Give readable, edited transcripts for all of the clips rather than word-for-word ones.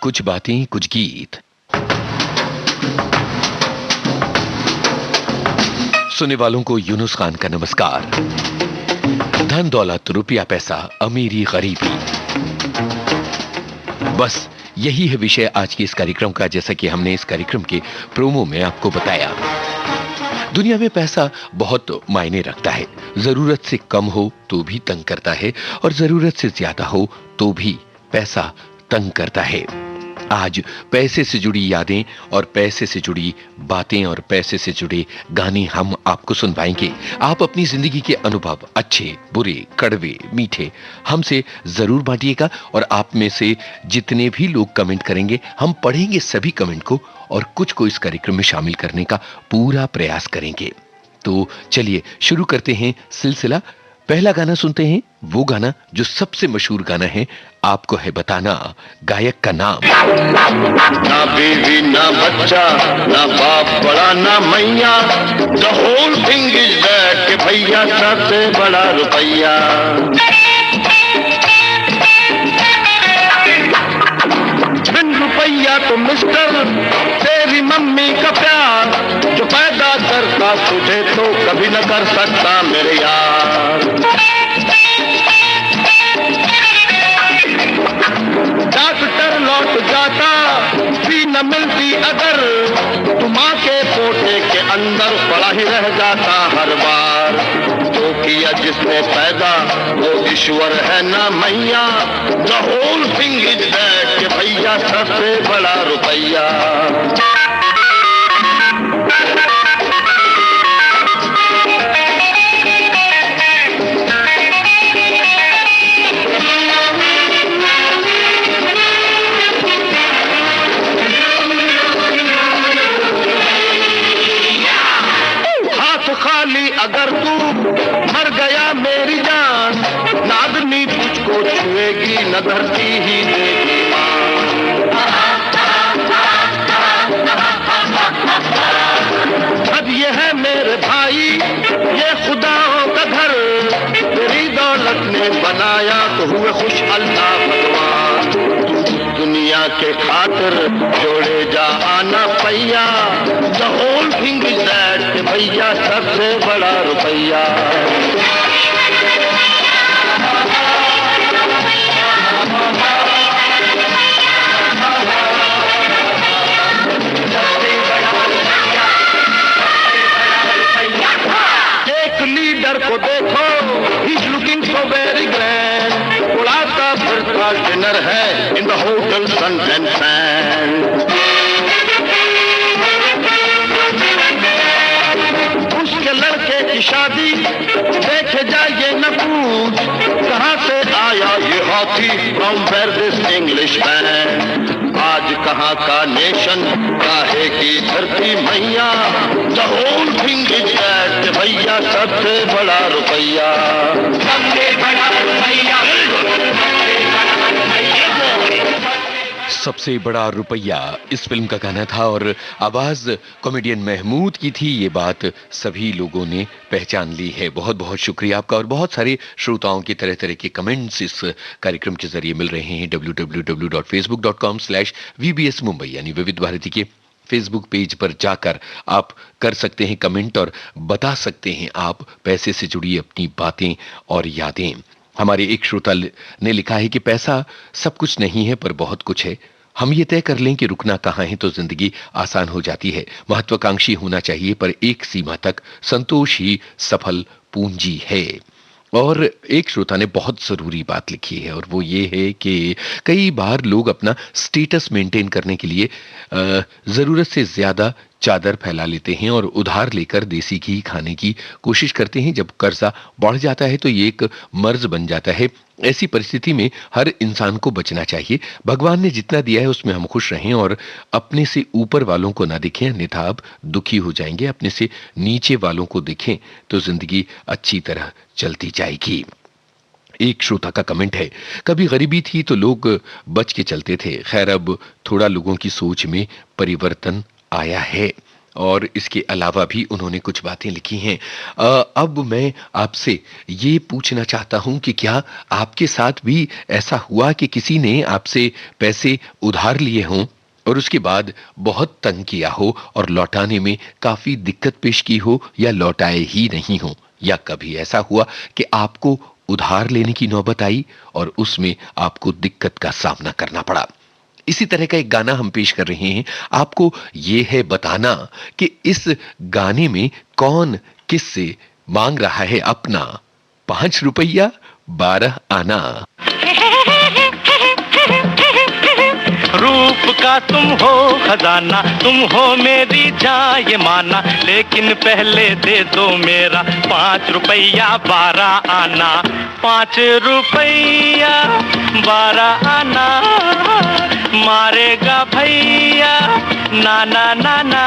कुछ बातें कुछ गीत। सुनने वालों को यूनुस खान का नमस्कार। धन दौलत रुपया पैसा अमीरी गरीबी, बस यही है विषय आज के इस कार्यक्रम का। जैसा कि हमने इस कार्यक्रम के प्रोमो में आपको बताया, दुनिया में पैसा बहुत मायने रखता है। जरूरत से कम हो तो भी तंग करता है और जरूरत से ज्यादा हो तो भी पैसा तंग करता है। आज पैसे से जुड़ी यादें और पैसे से जुड़ी बातें और पैसे से जुड़े गाने हम आपको सुनवाएंगे। आप अपनी जिंदगी के अनुभव, अच्छे बुरे कड़वे मीठे, हमसे जरूर बांटिएगा। और आप में से जितने भी लोग कमेंट करेंगे, हम पढ़ेंगे सभी कमेंट को और कुछ को इस कार्यक्रम में शामिल करने का पूरा प्रयास करेंगे। तो चलिए शुरू करते हैं सिलसिला। पहला गाना सुनते हैं, वो गाना जो सबसे मशहूर गाना है, आपको है बताना गायक का नाम। ना बीवी ना बच्चा ना बाप बड़ा ना मैया, the whole thing is that के भैया सबसे बड़ा रुपया। बिन रुपया तो मिस्टर तेरी मम्मी का प्यार, जो पैदा करता तुझे तो कभी न कर सकता मेरे यार। डॉक्टर लौट जाता भी न मिलती अगर, तू माँ के पोटे के अंदर पड़ा ही रह जाता हर बार। जो किया जिसने पैदा वो ईश्वर है ना मैया, the whole thing is that के भैया सबसे बड़ा रुपया। खाली अगर तू मर गया मेरी जान, न आदमी तुझको छुएगी न धरती ही देगी मान। अब ये है मेरे भाई ये खुदाओं का घर, तेरी दौलत ने बनाया तो हुए खुश अल्लाह भगवान। दुनिया के खातिर जोड़े जा आना पैया, the whole thing is that भैया सबसे बड़ा रुपया। एक लीडर को देखो, he is looking so very grand, उड़ाता फिरता डिनर है in the hotel sun and sand. उसके लड़के की शादी देखे जाइए न पूछ, कहाँ से आया ये हाथी from where this English man. आज कहाँ का नेशन काहे की धरती मैया, the whole thing is that भैया सबसे बड़ा रुपया। सबसे बड़ा रुपया, सबसे बड़ा रुपया इस फिल्म का गाना था और आवाज कॉमेडियन महमूद की थी। ये बात सभी लोगों ने पहचान ली है। बहुत बहुत शुक्रिया आपका। और बहुत सारे श्रोताओं के तरह तरह के कमेंट्स इस कार्यक्रम के जरिए मिल रहे हैं। www.facebook.com/VBS मुंबई यानी विविध भारती के फेसबुक पेज पर जाकर आप कर सकते हैं कमेंट और बता सकते हैं आप पैसे से जुड़ी अपनी बातें और यादें। हमारे एक श्रोता ने लिखा है कि पैसा सब कुछ नहीं है पर बहुत कुछ है। हम ये तय कर लें कि रुकना कहाँ है तो जिंदगी आसान हो जाती है। महत्वाकांक्षी होना चाहिए पर एक सीमा तक संतोष ही सफल पूंजी है। और एक श्रोता ने बहुत जरूरी बात लिखी है और वो ये है कि कई बार लोग अपना स्टेटस मेंटेन करने के लिए जरूरत से ज्यादा चादर फैला लेते हैं और उधार लेकर देसी घी खाने की कोशिश करते हैं। जब कर्जा बढ़ जाता है तो ये एक मर्ज बन जाता है। ऐसी परिस्थिति में हर इंसान को बचना चाहिए। भगवान ने जितना दिया है उसमें हम खुश रहें और अपने से ऊपर वालों को ना देखें, अन्यथा आप दुखी हो जाएंगे। अपने से नीचे वालों को देखें तो जिंदगी अच्छी तरह चलती जाएगी। एक श्रोता का कमेंट है, कभी गरीबी थी तो लोग बच के चलते थे, खैर अब थोड़ा लोगों की सोच में परिवर्तन आया है। और इसके अलावा भी उन्होंने कुछ बातें लिखी हैं। अब मैं आपसे ये पूछना चाहता हूं कि क्या आपके साथ भी ऐसा हुआ कि किसी ने आपसे पैसे उधार लिए हों और उसके बाद बहुत तंग किया हो और लौटाने में काफी दिक्कत पेश की हो या लौटाए ही नहीं हो, या कभी ऐसा हुआ कि आपको उधार लेने की नौबत आई और उसमें आपको दिक्कत का सामना करना पड़ा। इसी तरह का एक गाना हम पेश कर रहे हैं। आपको यह है बताना कि इस गाने में कौन किससे मांग रहा है अपना 5 रुपया 12 आना। रूप का तुम हो खजाना, तुम हो मेरी जान ये माना, लेकिन पहले दे दो मेरा 5 रुपया 12 आना। 5 रुपया 12 आना, मारेगा भैया नाना नाना।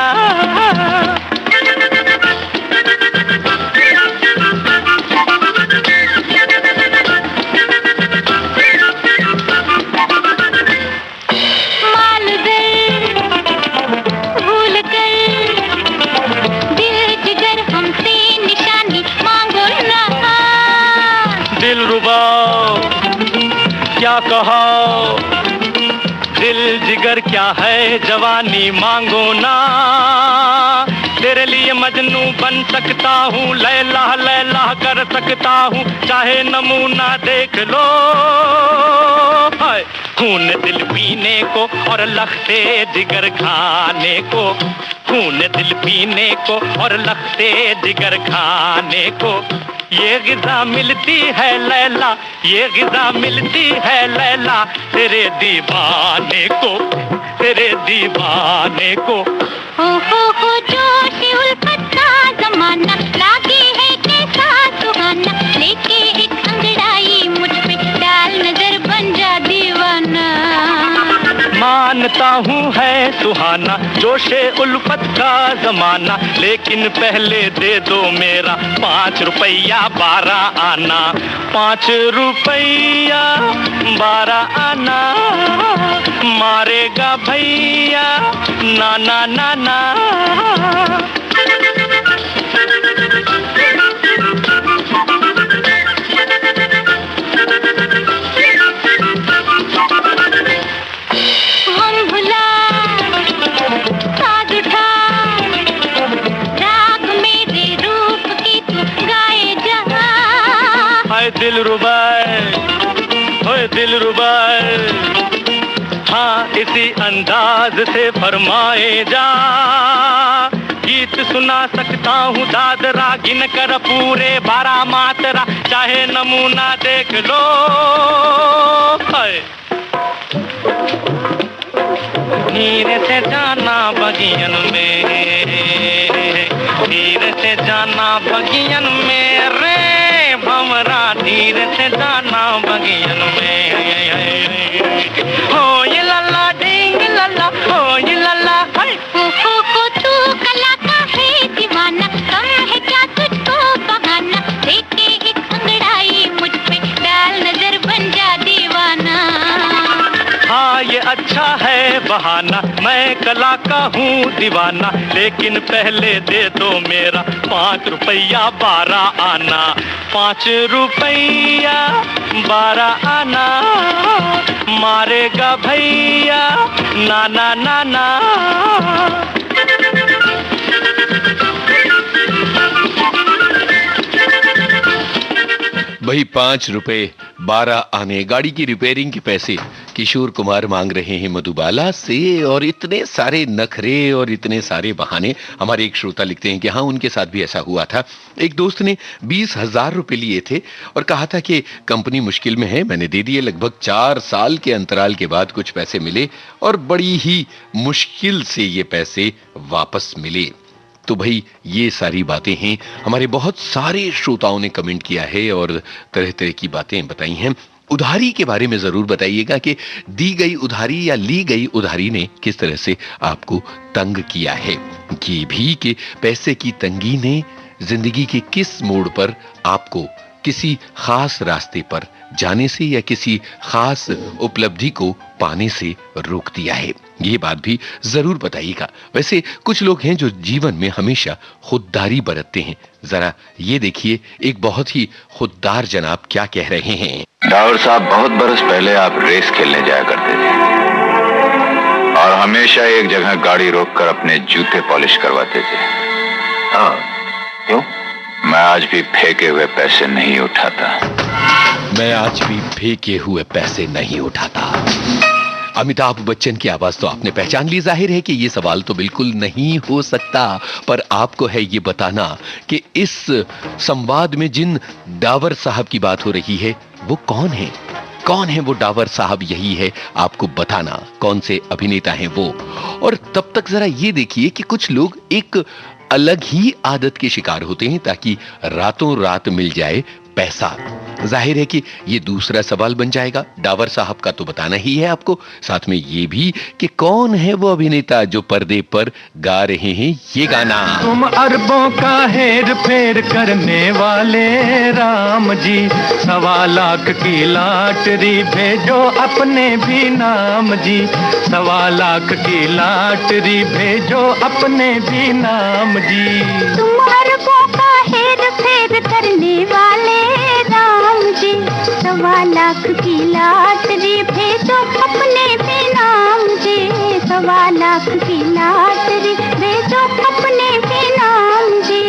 क्या कहो दिल जिगर क्या है जवानी मांगो ना, तेरे लिए मजनू बन सकता हूँ, लैला लैला कर सकता हूँ, चाहे नमूना देख लो। खून दिल पीने को और लखते जिगर खाने को, खून दिल पीने को और लखते जिगर खाने को, ये गिज़ा मिलती है लैला, ये गिज़ा मिलती है लैला, तेरे दीवाने को, तेरे दीवाने को। हो जोश उल्फत का जमाना, लागे है कैसा सुहाना, लेके एक अंगड़ाई मुझ पे डाल नजर बन जा दीवाना। मानता हूँ है सुहाना जोशे उल्फत का जमाना, लेकिन पहले दे दो मेरा 5 रुपया 12 आना। 5 रुपया 12 आना, मारेगा भैया नाना नाना। दिल रुबाए, ओए दिल रुबाए, हाँ इसी अंदाज से फरमाए जा। गीत सुना सकता हूँ दाद रागिन कर पूरे 12 मात्रा, चाहे नमूना देख लो। धीरे से जाना बगियन में, धीरे से जाना बगियन में रे भंवरा, धीरे से जाना बगियन में। हो ये लल्ला डिंग लल्ला, हो ये लल्ला। हो तू कला का है दीवाना, कम है क्या तुझको बहाना, लेके एक अंगड़ाई मुझ पे डाल नजर बन जा दीवाना। हाँ ये अच्छा है बहाना, मैं कला का हूँ दीवाना, लेकिन पहले दे दो मेरा 5 रुपया 12 आना। 5 रुपया 12 आना, मारेगा भैया नाना नाना। वही 5 रुपए 12 आने। गाड़ी की रिपेयरिंग के पैसे किशोर कुमार मांग रहे हैं मधुबाला से, और इतने सारे नखरे और इतने सारे बहाने। हमारे एक श्रोता लिखते हैं कि हाँ उनके साथ भी ऐसा हुआ था। एक दोस्त ने 20,000 रुपए लिए थे और कहा था कि कंपनी मुश्किल में है, मैंने दे दिए। लगभग 4 साल के अंतराल के बाद कुछ पैसे मिले और बड़ी ही मुश्किल से ये पैसे वापस मिले। तो भाई ये सारी बातें हैं। हमारे बहुत सारे श्रोताओं ने कमेंट किया है और तरह तरह की बातें बताई हैं। उधारी के बारे में जरूर बताइएगा कि दी गई उधारी या ली गई उधारी ने किस तरह से आपको तंग किया है। ये भी कि पैसे की तंगी ने जिंदगी के किस मोड़ पर आपको किसी खास रास्ते पर जाने से या किसी खास उपलब्धि को पाने से रोक दिया है? ये बात भी जरूर बताइएगा। वैसे कुछ लोग हैं जो जीवन में हमेशा खुददारी बरतते हैं। जरा ये देखिए, एक बहुत ही खुददार जनाब क्या कह रहे हैं। डावर साहब, बहुत बरस पहले आप रेस खेलने जाया करते थे और हमेशा एक जगह गाड़ी रोककर अपने जूते पॉलिश करवाते थे। हाँ, क्यों? मैं आज भी फेंके हुए पैसे नहीं उठाता। मैं आज भी फेंके हुए पैसे नहीं उठाता। अमिताभ बच्चन की आवाज तो आपने पहचान ली। जाहिर है कि ये सवाल तो बिल्कुल नहीं हो सकता, पर आपको है ये बताना कि इस संवाद में जिन डावर साहब की बात हो रही है वो कौन है? कौन है वो डावर साहब? यही है आपको बताना, कौन से अभिनेता हैं वो। और तब तक जरा ये देखिए कि कुछ लोग एक अलग ही आदत के शिकार होते हैं ताकि रातों रात मिल जाए पैसा। जाहिर है कि ये दूसरा सवाल बन जाएगा। डावर साहब का तो बताना ही है आपको, साथ में ये भी कि कौन है वो अभिनेता जो पर्दे पर गा रहे हैं ये गाना। तुम अरबों का हेर फेर करने वाले राम जी, 1.25 लाख की लॉटरी भेजो अपने भी नाम जी, 1.25 लाख की लॉटरी भेजो अपने भी नाम जी। तुम अरबों का हेर फेर करने वाले राम जी, 1.25 लाख की लॉटरी भेजो अपने भी नाम जी, 1.25 लाख की लॉटरी भेजो अपने भी नाम जी।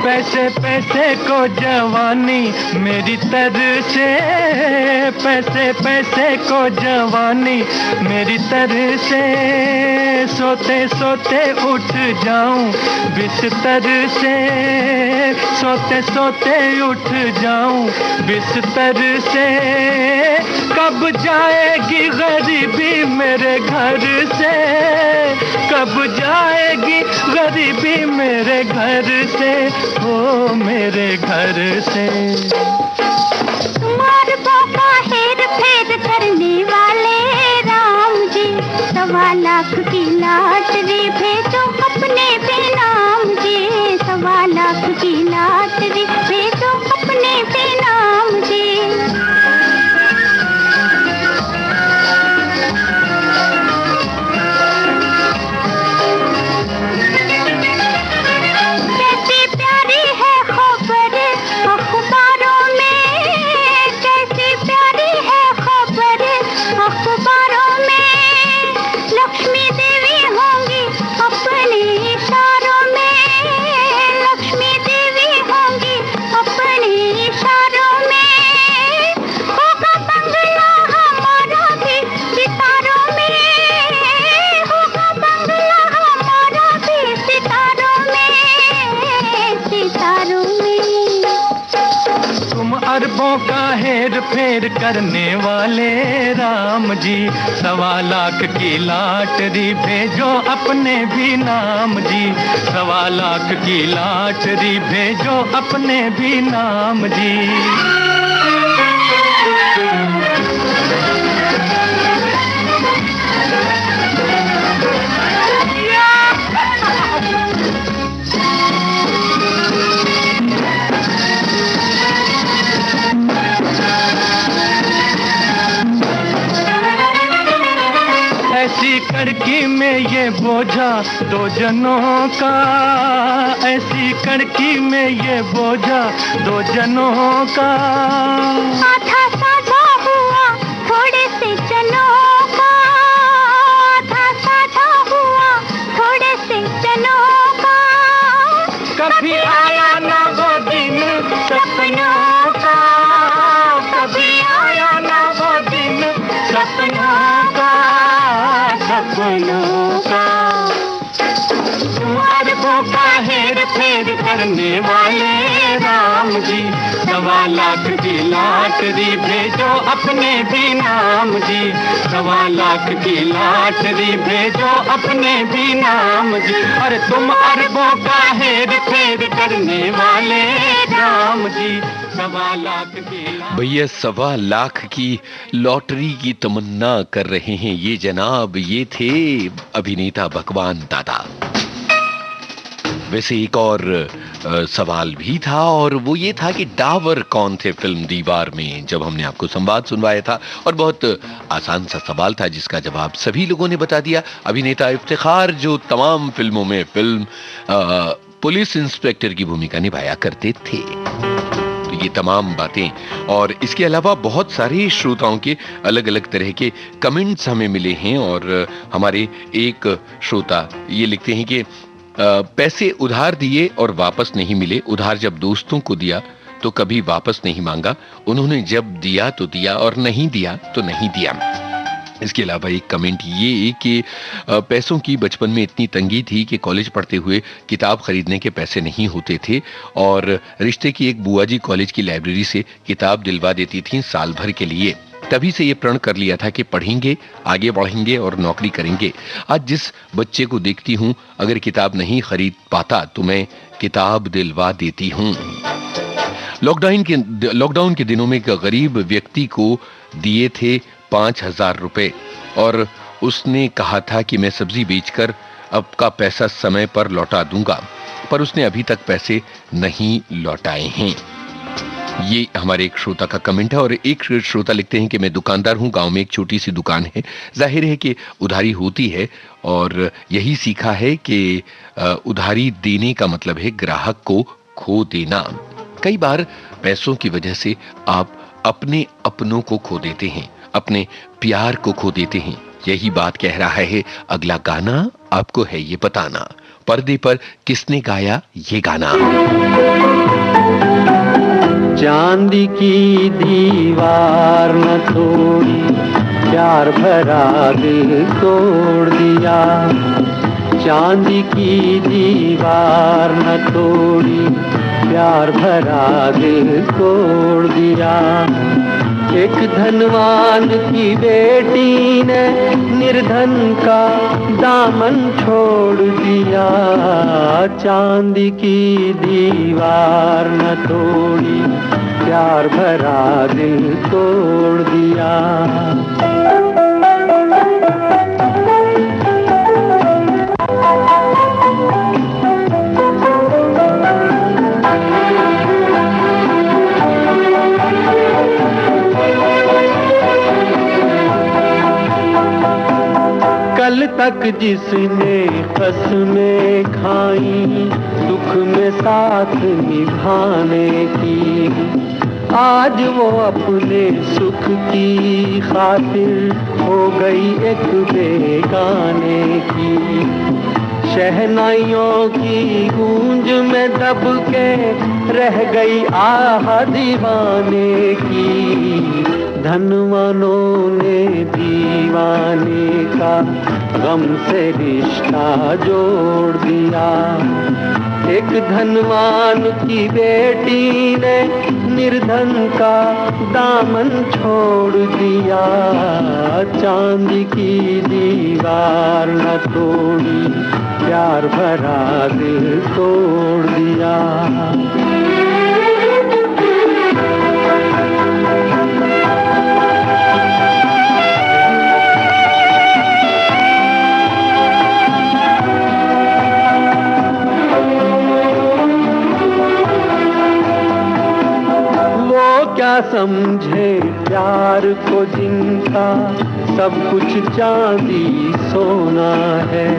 पैसे पैसे को जवानी मेरी तरह से, पैसे पैसे को जवानी मेरी तरह से, सोते सोते उठ जाऊं बिस्तर से, सोते सोते उठ जाऊं बिस्तर से। कब जाएगी गरीबी मेरे घर से, कब जाएगी गरीबी मेरे घर से, ओ मेरे घर से। तुम्हारे पापा हेर फेर करने वाले राम जी, 1.25 लाख की लॉटरी भेजो अपने भी नाम जी, 1.25 लाख की लॉटरी भेजो अपने भी नाम जी। अरबों का हेर फेर करने वाले राम जी, 1.25 लाख की लॉटरी भेजो अपने भी नाम जी, 1.25 लाख की लॉटरी भेजो अपने भी नाम जी। ऐसी कड़की में ये बोझा 2 जनों का, ऐसी कड़की में ये बोझा 2 जनों का। आधा साझा हुआ थोड़े से जनों का, आधा साझा हुआ थोड़े से जनों का। कभी आया ना वो दिन सपनों का, कभी आया ना वो दिन सपनों का, सपनों का। तुम अरबों का हेर फेर करने वाले राम जी, 1.25 लाख की लॉटरी भेजो अपने भी नाम जी, 1.25 लाख की लॉटरी भेजो अपने भी नाम जी। और तुम अरबों का हेर फेर करने वाले राम जी, 1.25 लाख की भैया 1.25 लाख की लॉटरी की तमन्ना कर रहे हैं ये जनाब, ये थे अभिनेता भगवान दादा। वैसे एक और सवाल भी था और वो ये था कि डावर कौन थे फिल्म दीवार में, जब हमने आपको संवाद सुनवाया था। और बहुत आसान सा सवाल था जिसका जवाब सभी लोगों ने बता दिया। अभिनेता इफ्तिखार जो तमाम फिल्मों में पुलिस इंस्पेक्टर की भूमिका निभाया करते थे। तो ये तमाम बातें और इसके अलावा बहुत सारे श्रोताओं के अलग अलग तरह के कमेंट्स हमें मिले हैं। और हमारे एक श्रोता ये लिखते हैं कि पैसे उधार दिए और वापस नहीं मिले, उधार जब दोस्तों को दिया तो कभी वापस नहीं मांगा, उन्होंने जब दिया तो दिया और नहीं दिया तो नहीं दिया। इसके अलावा एक कमेंट ये कि पैसों की बचपन में इतनी तंगी थी कि कॉलेज पढ़ते हुए किताब खरीदने के पैसे नहीं होते थे और रिश्ते की एक बुआ जी कॉलेज की लाइब्रेरी से किताब दिलवा देती थी साल भर के लिए। तभी से ये प्रण कर लिया था कि पढ़ेंगे, आगे बढ़ेंगे और नौकरी करेंगे। आज जिस बच्चे को देखती हूँ अगर किताब नहीं खरीद पाता तो मैं किताब दिलवा देती हूँ। लॉकडाउन के दिनों में एक गरीब व्यक्ति को दिए थे 5,000 रुपए और उसने कहा था कि मैं सब्जी बेचकर आपका पैसा समय पर लौटा दूंगा, पर उसने अभी तक पैसे नहीं लौटाए हैं। ये हमारे एक श्रोता का कमेंट है। और एक श्रोता लिखते हैं कि मैं दुकानदार हूं, गांव में एक छोटी सी दुकान है। जाहिर है कि उधारी होती है और यही सीखा है कि उधारी देने का मतलब है ग्राहक को खो देना। कई बार पैसों की वजह से आप अपने अपनों को खो देते हैं, अपने प्यार को खो देते हैं। यही बात कह रहा है अगला गाना, आपको है ये बताना। पर्दे पर किसने गाया ये गाना? चांदी की दीवार न तोड़ी, प्यार भरा दिल तोड़ दिया। चांदी की दीवार न तोड़ी, प्यार भरा दिल तोड़ दिया। एक धनवान की बेटी ने निर्धन का दामन छोड़ दिया। चांदी की दीवार न तोड़ी, प्यार भरा दिल तोड़ दिया। कल तक जिसने कसमें खाई दुख में साथ निभाने की, आज वो अपने सुख की खातिर हो गई एक बेगाने की। शहनाइयों की गूंज में दब के रह गई आह दीवाने की। धनवानों ने दीवाने का गम से रिश्ता जोड़ दिया। एक धनवान की बेटी ने निर्धन का दामन छोड़ दिया। चांदी की दीवार न तोड़ी, प्यार भरा दिल तोड़ दिया। क्या समझे प्यार को जिनका सब कुछ चांदी सोना है।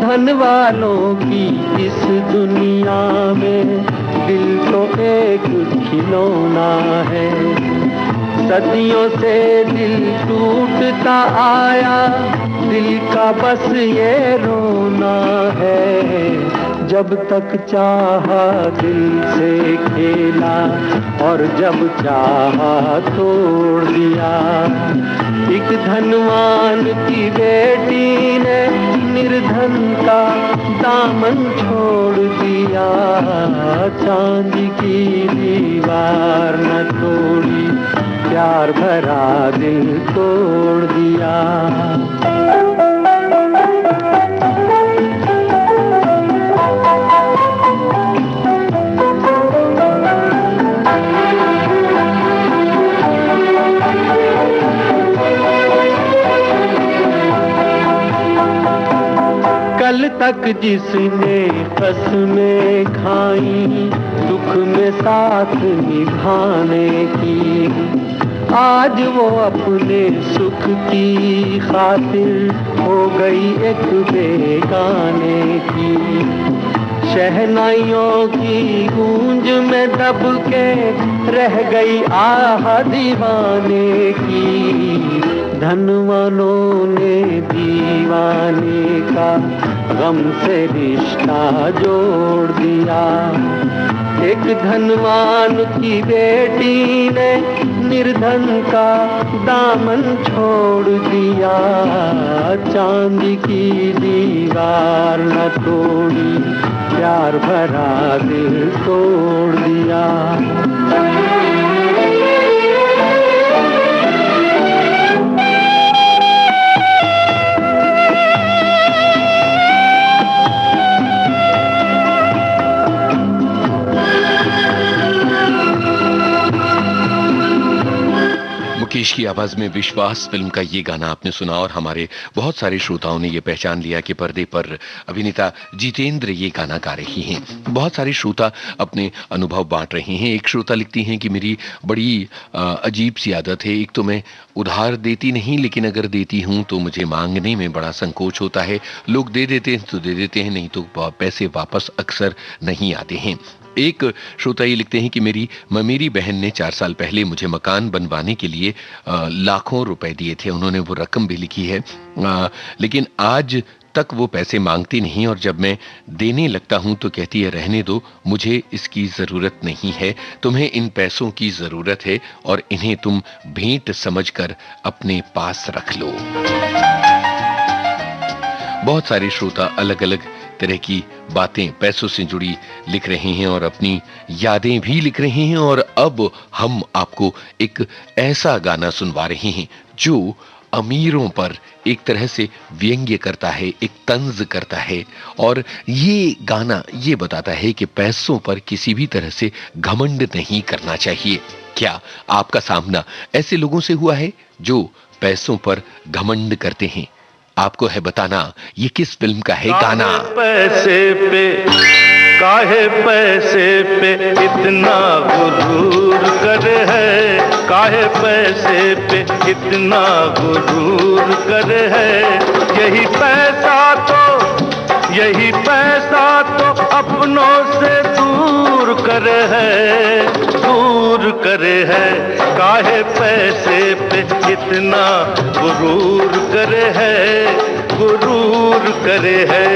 धन वालों की इस दुनिया में दिल तो एक खिलौना है। सदियों से दिल टूटता आया, दिल का बस ये रोना है। जब तक चाहा दिल से खेला और जब चाहा तोड़ दिया। एक धनवान की बेटी ने निर्धन का दामन छोड़ दिया। चांदी की दीवार न तोड़ी, प्यार भरा दिल तोड़ दिया। कल तक जिसने कसमें खाई दुख में साथ निभाने की, आज वो अपने सुख की खातिर हो गई एक बेगाने की। शहनाइयों की गूंज में दब के रह गई आह दीवाने की। धनवानों ने दीवाने का गम से रिश्ता जोड़ दिया। एक धनवान की बेटी ने निर्धन का दामन छोड़ दिया। चांदी की दीवार न तोड़ी, प्यार भरा दिल तोड़ दिया। मुकेश की आवाज में विश्वास फिल्म का ये गाना आपने सुना और हमारे बहुत सारे श्रोताओं ने ये पहचान लिया कि पर्दे पर अभिनेता जितेंद्र ये गाना गा रही हैं। बहुत सारे श्रोता अपने अनुभव बांट रहे हैं। एक श्रोता लिखती हैं कि मेरी बड़ी अजीब सी आदत है। एक तो मैं उधार देती नहीं, लेकिन अगर देती हूं तो मुझे मांगने में बड़ा संकोच होता है। लोग दे देते हैं तो दे देते हैं, नहीं तो पैसे वापस अक्सर नहीं आते हैं। एक श्रोता ये लिखते हैं कि मेरी बहन ने 4 साल पहले मुझे मकान बनवाने के लिए लाखों रुपए दिए थे। उन्होंने वो रकम भी लिखी है, लेकिन आज तक वो पैसे मांगती नहीं और जब मैं देने लगता हूं तो कहती है रहने दो, मुझे इसकी जरूरत नहीं है। तुम्हें इन पैसों की जरूरत है और इन्हें तुम भेंट समझकर अपने पास रख लो। बहुत सारे श्रोता अलग अलग तरह की बातें पैसों से जुड़ी लिख रहे हैं और अपनी यादें भी लिख रहे हैं। और अब हम आपको एक ऐसा गाना सुनवा रहे हैं जो अमीरों पर एक तरह से व्यंग्य करता है, एक तंज करता है। और ये गाना ये बताता है कि पैसों पर किसी भी तरह से घमंड नहीं करना चाहिए। क्या आपका सामना ऐसे लोगों से हुआ है जो पैसों पर घमंड करते हैं? आपको है बताना ये किस फिल्म का है गाना। काहे पैसे पे इतना गुरूर कर है, काहे पैसे पे इतना गुरूर कर है। यही पैसा तो अपनों से दूर कर है, दूर कर है। काहे पैसे पे इतना गुरूर कर है, गुरूर कर है।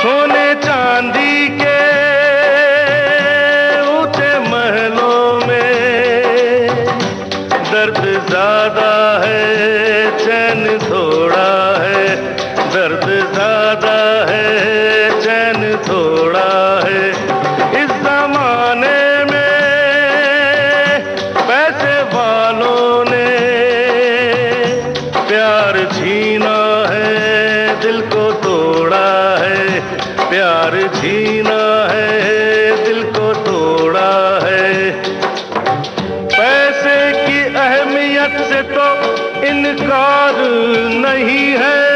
सोने चांदी के ऊंचे महलों में दर्द ज्यादा है, चैन थोड़ा है। दर्द ज्यादा है, चैन थोड़ा है। इस जमाने में पैसे वालों ने प्यार छीना है, दिल को तोड़ा है। प्यार छीना है, दिल को तोड़ा है। पैसे की अहमियत से तो इनकार नहीं है।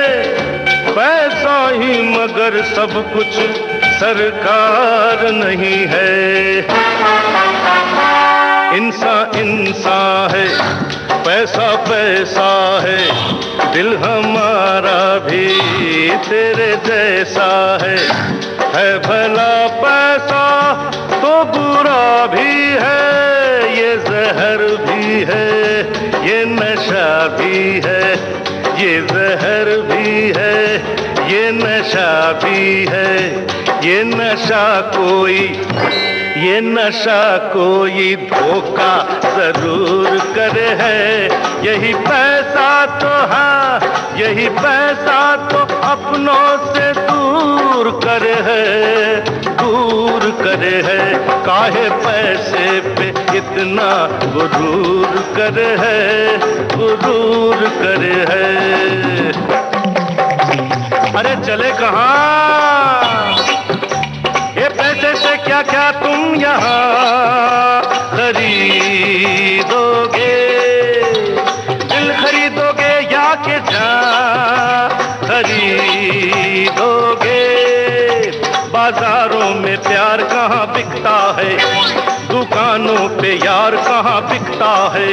पैसा ही मगर सब कुछ सरकार नहीं है। इंसान है, पैसा पैसा है। दिल हमारा भी तेरे जैसा है भला पैसा तो बुरा भी है। ये जहर भी है, ये जहर भी है, ये नशा भी है, ये नशा कोई धोखा जरूर करे है। यही पैसा तो हाँ, यही पैसा तो अपनों से दूर करे है, दूर करे है। काहे पैसे पे इतना गुरूर करे है, गुरूर करे है। अरे चले कहाँ, ये पैसे से क्या क्या तुम यहाँ खरीदोगे, दिल खरीदोगे या के जान खरीदोगे। बाजारों में प्यार कहाँ बिकता है, दुकानों पे यार कहाँ बिकता है।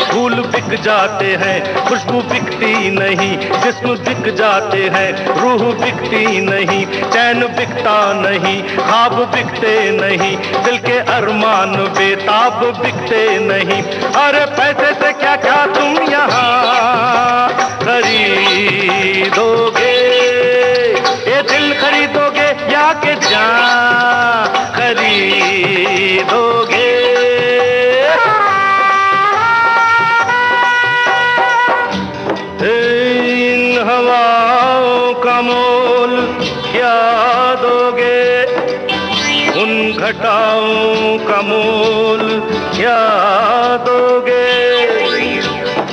फूल बिक जाते हैं, खुशबू बिकती नहीं, जिस्म बिक जाते हैं, रूह बिकती नहीं। चैन बिकता नहीं, ख्वाब बिकते नहीं, दिल के अरमान बेताब बिकते नहीं। अरे पैसे से क्या क्या तुम यहाँ खरीदोगे, ये दिल खरीदोगे या के जान खरीदोगे। इन हवाओं का मोल क्या दोगे, उन घटाओं का मोल क्या दोगे।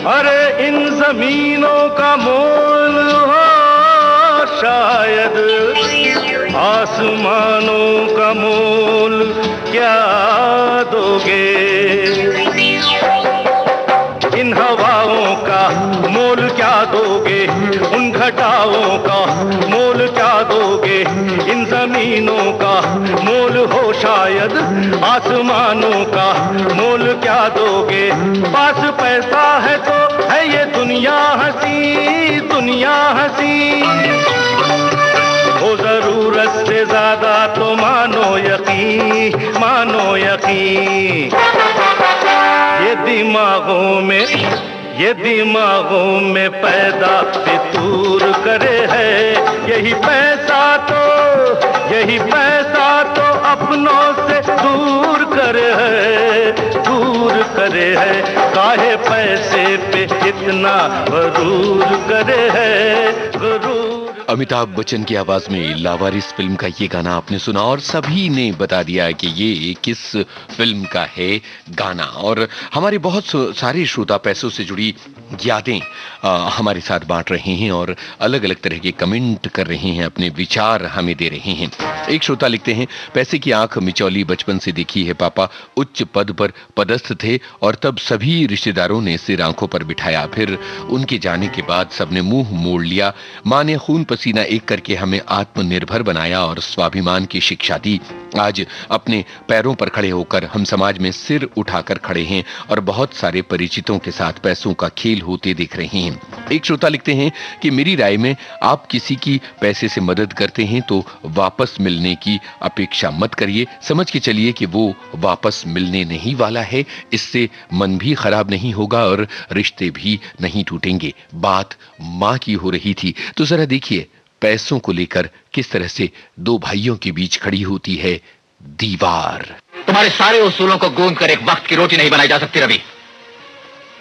अरे इन जमीनों का मोल हो शायद, आसमानों का मोल क्या दोगे। इन हवाओं का मोल क्या दोगे, उन घटाओं का मोल क्या दोगे। इन जमीनों का मोल हो शायद, आसमानों का मोल क्या दोगे। पास पैसा है तो है ये दुनिया हंसी, दुनिया हंसी। हो जरूरत से ज्यादा तो मानो यकीन, मानो यकीन। ये दिमागों में पैदा फितूर करे है। यही पैसा तो अपनों से दूर करे है, दूर करे है। काहे पैसे पे इतना गरूर करे है, गरूर। अमिताभ बच्चन की आवाज में लावारिस फिल्म का ये गाना आपने सुना और सभी ने बता दिया कि ये किस फिल्म का है गाना। और हमारे बहुत सारे श्रोता पैसों से जुड़ी यादें हमारे साथ बांट रहे हैं और अलग अलग तरह के कमेंट कर रहे हैं, अपने विचार हमें दे रहे हैं। एक श्रोता लिखते हैं, पैसे की आंख मिचौली बचपन से देखी है। पापा उच्च पद पर पदस्थ थे और तब सभी रिश्तेदारों ने सिर आंखों पर बिठाया। फिर उनके जाने के बाद सबने मुंह मोड़ लिया। माँ ने खून पसीना एक करके हमें आत्मनिर्भर बनाया और स्वाभिमान की शिक्षा दी। आज अपने पैरों पर खड़े होकर हम समाज में सिर उठाकर खड़े हैं और बहुत सारे परिचितों के साथ पैसों का खेल होते दिख रहे हैं। एक श्रोता लिखते हैं कि मेरी राय में आप किसी की पैसे से मदद करते हैं तो वापस मिलने की अपेक्षा मत करिए। समझ के चलिए कि वो वापस मिलने नहीं वाला है। इससे मन भी खराब नहीं होगा और रिश्ते भी नहीं टूटेंगे। बात माँ की हो रही थी तो जरा देखिए पैसों को लेकर किस तरह से दो भाइयों के बीच खड़ी होती है दीवार। तुम्हारे सारे उसूलों को गूंद कर एक वक्त की रोटी नहीं बनाई जा सकती रवि।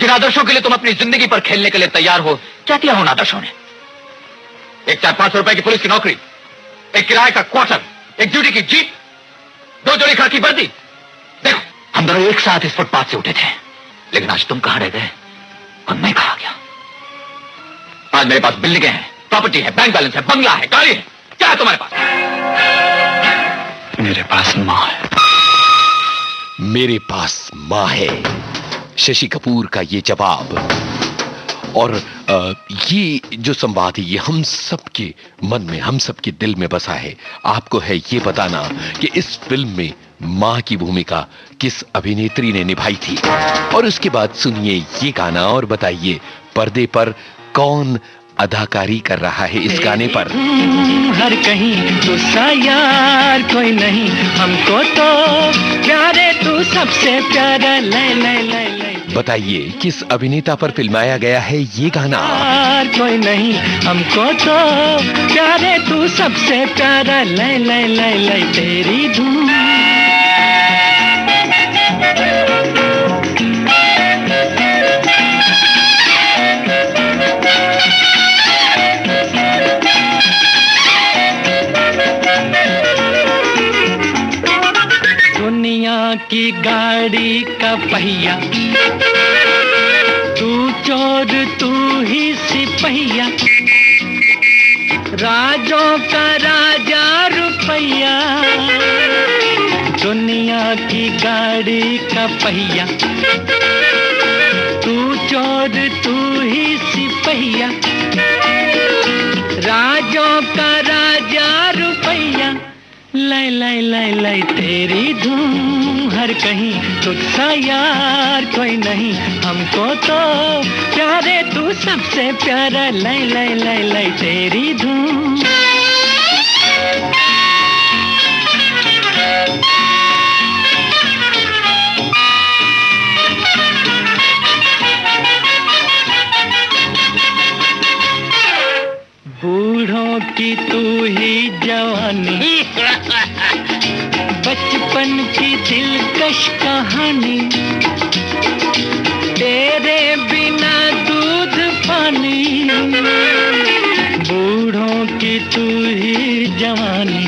जिन आदर्शों के लिए तुम अपनी जिंदगी पर खेलने के लिए तैयार हो, क्या किया उन आदर्शों ने? एक 400-500 रुपए की पुलिस की नौकरी, एक किराए का क्वार्टर, एक ड्यूटी की जीप, 2 जोड़ी खाकी वर्दी। देखो हम दोनों एक साथ इस फुटपाथ से उठे थे, लेकिन आज तुम कहां रह गए और मैं कहां गया। आज मेरे पास बिल्डिंगें हैं, प्रॉपर्टी है, बैंक बैलेंस है, बंगला है, गाड़ी है। क्या है तुम्हारे पास? मेरे पास मां है। मेरे पास मां है, शशि कपूर का ये जवाब। और ये जो संवाद है ये हम सबके मन में, हम सबके दिल में बसा है। आपको है ये बताना कि इस फिल्म में मां की भूमिका किस अभिनेत्री ने निभाई थी। और उसके बाद सुनिए ये गाना और बताइए पर्दे पर कौन अदाकारी कर रहा है इस गाने पर। हर कहीं तो सा यार कोई नहीं, हमको तो प्यारे तू सबसे प्यारा। ले ले ले ले बताइए किस अभिनेता पर फिल्माया गया है ये गाना? कोई नहीं हमको तो प्यारे तू सबसे प्यारा, ले ले ले ले तेरी धूम। दुनिया की गाड़ी का पहिया, तू चोर तू ही सिपहिया, राजों का राजा रुपैया। दुनिया की गाड़ी का पहिया, तू चोर तू ही सिपहिया, राजों का राजा रुपैया। लाई लाई लाई लाई तेरी धूम, हर कहीं तुझसा यार कोई नहीं हमको तो प्यारे तू सबसे प्यारा, लाई लाई लाई लाई तेरी धूम। बूढ़ों की तू ही जवानी, बचपन की दिलकश कहानी, तेरे बिना दूध पानी। बूढ़ों की तू ही जवानी,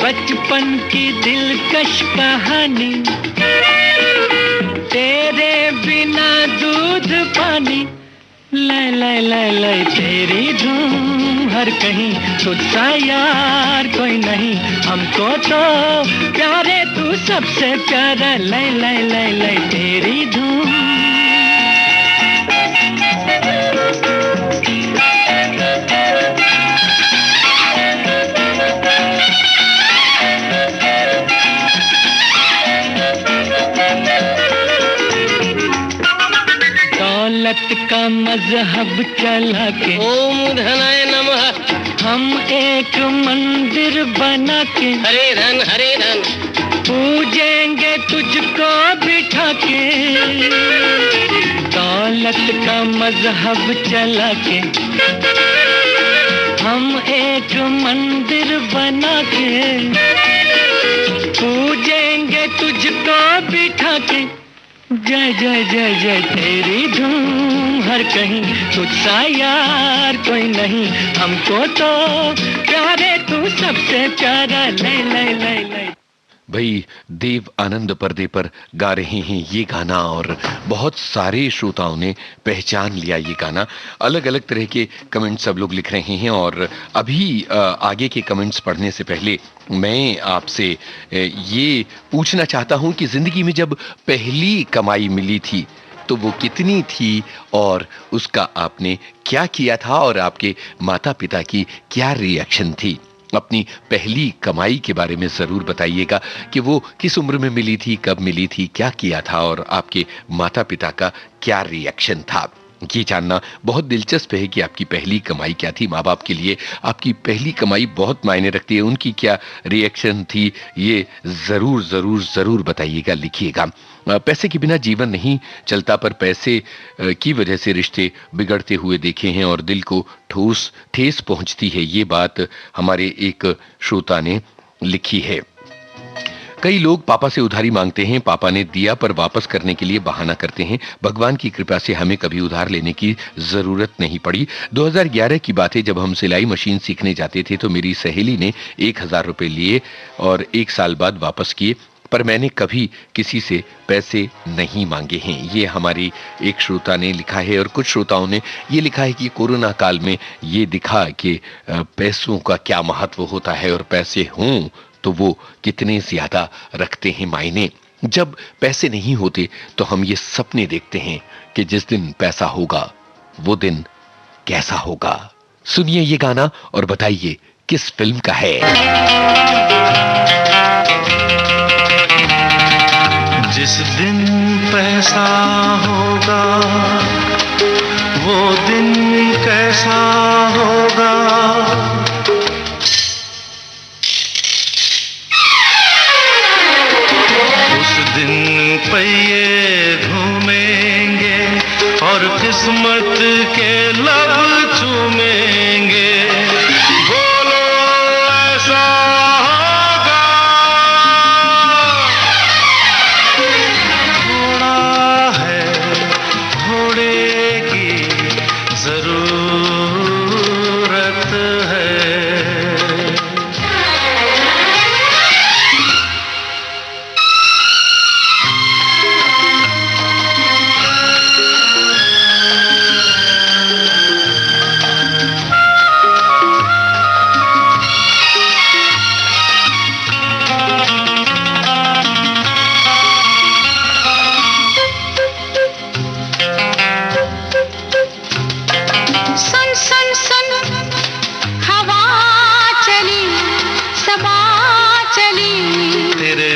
बचपन की दिलकश कहानी, तेरे बिना दूध पानी। लाई लाई लाई लाई तेरी धूम, हर कहीं तुझसा यार कोई नहीं हमको तो प्यारे तू सबसे प्यारा, लाई लाई लाई लाई तेरी धूम। दौलत का मजहब चला के ओम धनाय नमः, हम एक मंदिर बना के हरे धन पूजेंगे तुझको बिठा के। दौलत का मजहब चला के हम एक मंदिर बना के पूजेंगे तुझको बिठा के। जय जय जय जय तेरी धूम, हर कहीं तुझसा यार कोई नहीं हमको तो प्यारे तू सबसे प्यारा, ले ले ले ले। भाई देव आनंद पर्दे पर गा रहे हैं ये गाना और बहुत सारे श्रोताओं ने पहचान लिया ये गाना। अलग अलग तरह के कमेंट्स सब लोग लिख रहे हैं और अभी आगे के कमेंट्स पढ़ने से पहले मैं आपसे ये पूछना चाहता हूं कि जिंदगी में जब पहली कमाई मिली थी तो वो कितनी थी और उसका आपने क्या किया था और आपके माता पिता की क्या रिएक्शन थी? अपनी पहली कमाई के बारे में जरूर बताइएगा कि वो किस उम्र में मिली थी, कब मिली थी, क्या किया था और आपके माता पिता का क्या रिएक्शन था। ये जानना बहुत दिलचस्प है कि आपकी पहली कमाई क्या थी। माँ बाप के लिए आपकी पहली कमाई बहुत मायने रखती है, उनकी क्या रिएक्शन थी ये जरूर जरूर जरूर बताइएगा, लिखिएगा। पैसे के बिना जीवन नहीं चलता, पर पैसे की वजह से रिश्ते बिगड़ते हुए देखे हैं और दिल को ठेस पहुंचती है, ये बात हमारे एक श्रोता ने लिखी है। कई लोग पापा से उधारी मांगते हैं, पापा ने दिया पर वापस करने के लिए बहाना करते हैं। भगवान की कृपा से हमें कभी उधार लेने की जरूरत नहीं पड़ी। 2011 की बात है, जब हम सिलाई मशीन सीखने जाते थे तो मेरी सहेली ने 1000 रुपए लिए और 1 साल बाद वापस किए, पर मैंने कभी किसी से पैसे नहीं मांगे हैं। ये हमारी एक श्रोता ने लिखा है और कुछ श्रोताओं ने ये लिखा है कि कोरोना काल में ये दिखा कि पैसों का क्या महत्व होता है और पैसे हों तो वो कितने ज्यादा रखते हैं मायने। जब पैसे नहीं होते तो हम ये सपने देखते हैं कि जिस दिन पैसा होगा वो दिन कैसा होगा। सुनिए ये गाना और बताइए किस फिल्म का है। जिस दिन पैसा होगा वो दिन कैसा होगा, उस दिन पहिए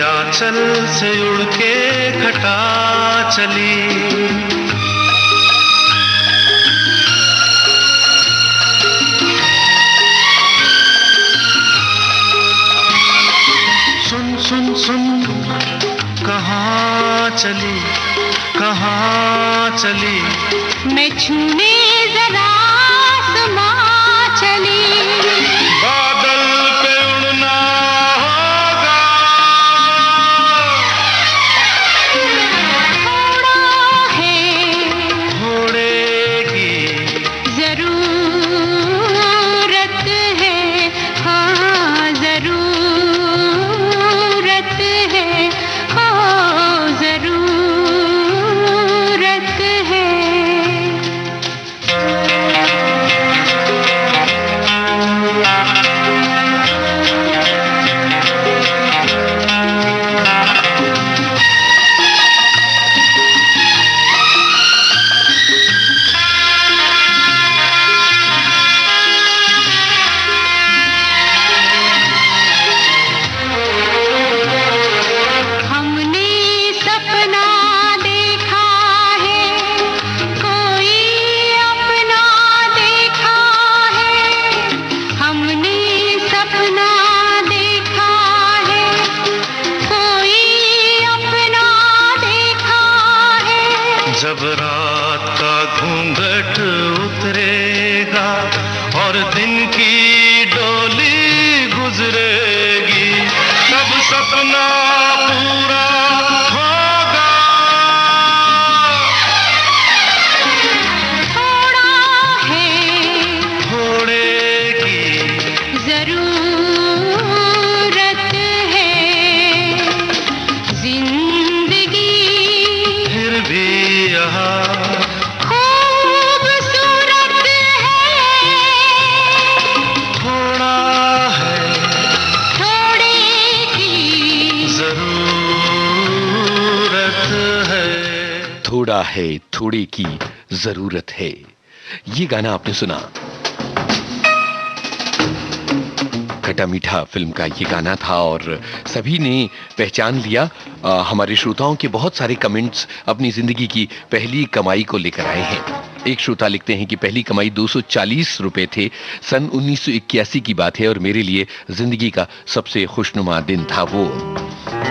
आंचल से उड़ के घटा चली। सुन सुन सुन कहाँ चली, कहाँ चली, मैं छूने जरा आसमां चली। बादल पे उड़ना होगा, थोड़ा है उड़ेगी, जरूरत है, हाँ जरूरत है, हाँ जरूरत है। हमने सपना देखा है, कोई अपना देखा है। हमने सपना देखा है, कोई अपना देखा है। जब रात का घूंघट उतरेगा और दिन की डोली गुजरेगी, तब सपना पूरा होगा। थोड़ा है उड़ेगी, जरूरत है, जिंदगी फिर भी यहाँ खूबसूरत है। थोड़ा है, थोड़े की जरूरत है। थोड़ा है, थोड़े की जरूरत है। ये गाना आपने सुना, खट्टा मीठा फिल्म का ये गाना था और सभी ने पहचान लिया। हमारे श्रोताओं के बहुत सारे कमेंट्स अपनी जिंदगी की पहली कमाई को लेकर आए हैं। एक श्रोता लिखते हैं कि पहली कमाई 240 रुपए थे, सन 1981 की बात है और मेरे लिए जिंदगी का सबसे खुशनुमा दिन था वो।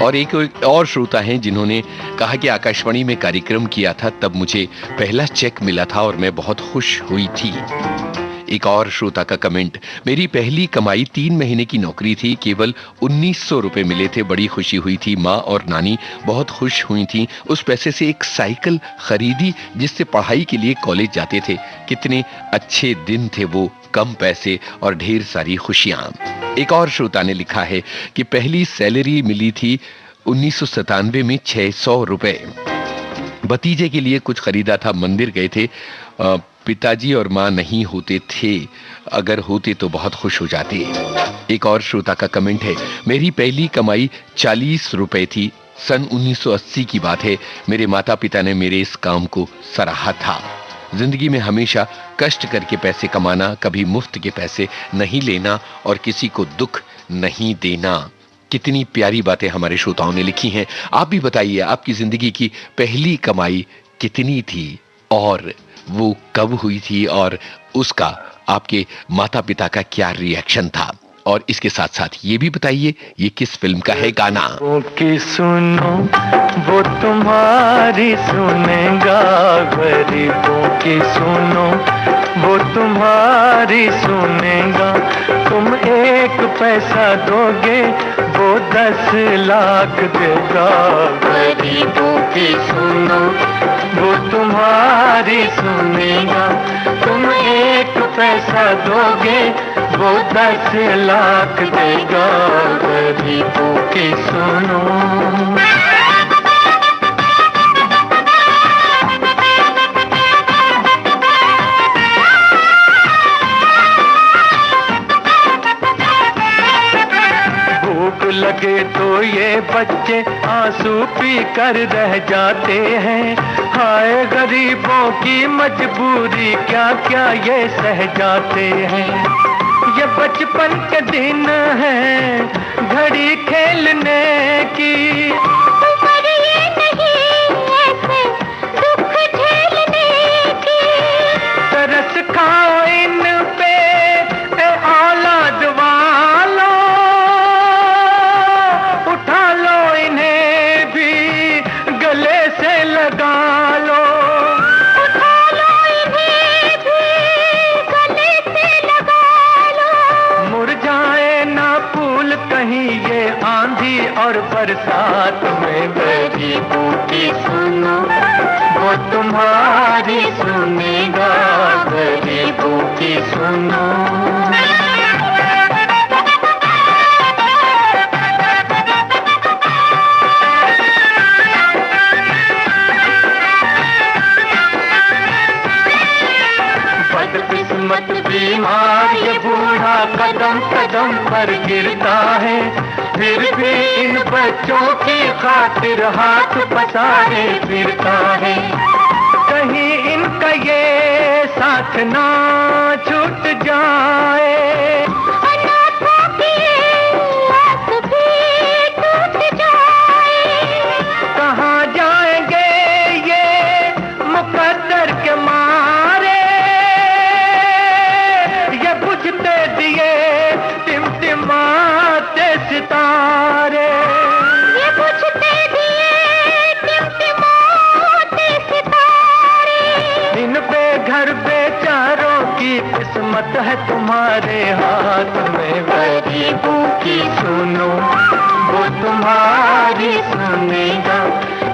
और एक और श्रोता हैं जिन्होंने कहा कि आकाशवाणी में कार्यक्रम किया था, तब मुझे पहला चेक मिला था और मैं बहुत खुश हुई थी। एक और श्रोता का कमेंट, मेरी पहली कमाई 3 महीने की नौकरी थी, केवल 1900 रुपए मिले थे, बड़ी खुशी हुई थी, माँ और नानी बहुत खुश हुई थी। उस पैसे से एक साइकिल खरीदी जिससे पढ़ाई के लिए कॉलेज जाते थे। कितने अच्छे दिन थे वो, कम पैसे और ढेर सारी खुशियां। एक और श्रोता ने लिखा है कि पहली सैलरी मिली थी 1997 में 600 रुपए। भतीजे के लिए कुछ खरीदा था, मंदिर गए थे, पिताजी और माँ नहीं होते थे, अगर होते तो बहुत खुश हो जाते। एक और श्रोता का कमेंट है, मेरी पहली कमाई 40 रुपए थी, सन 1980 की बात है। मेरे माता पिता ने मेरे इस काम को सराहा था। जिंदगी में हमेशा कष्ट करके पैसे कमाना, कभी मुफ्त के पैसे नहीं लेना और किसी को दुख नहीं देना। कितनी प्यारी बातें हमारे श्रोताओं ने लिखी हैं। आप भी बताइए, आपकी जिंदगी की पहली कमाई कितनी थी और वो कब हुई थी और उसका आपके माता पिता का क्या रिएक्शन था। और इसके साथ साथ ये भी बताइए ये किस फिल्म का है गाना। वो की सुनो वो तुम्हारी सुनेगा, गरीबों की सुनो वो तुम्हारी सुनेगा। तुम 1 पैसा दोगे वो 10 लाख देगा। गरीबों की सुनो वो तुम्हारी सुनेगा। तुम 1 पैसा दोगे वो 10 लाख देगा। गरीबों की सुनो। लगे तो ये बच्चे आंसू पी कर रह जाते हैं। हाय गरीबों की मजबूरी क्या क्या ये सह जाते हैं। ये बचपन के दिन है घड़ी खेलने की, उम्र ये नहीं ऐसे दुख झेलने की। तरस खाओ इन पे ए औलाद वालो, उठा लो इन्हें भी गले से लगा लो, उठा लो इन्हें भी गले से लगा लो। मुरझाए ना फूल कहीं ये आंधी और बरसात में, गरीबों की सुनो वो तुम्हारी सुनेगा, गरीबों की सुनो। बदकिस्मत बीमार ये बूढ़ा कदम कदम पर गिरता है, फिर भी इन बच्चों की खातिर हाथ पसारे फिरता है। कहीं इनका ये साथ ना छूट जाए, अनाथों की आस भी टूट जाए। कहाँ जाएंगे ये मुकद्दर के मारे, ये बुझते दिए टिमटिमाते सितारे, ये बुझते दिए टिमटिमाते सितारे। इन बेघर बेचारों की किस्मत है तुम्हारे हाथ में, गरीबों की सुनो वो तुम्हारी सुनेगा।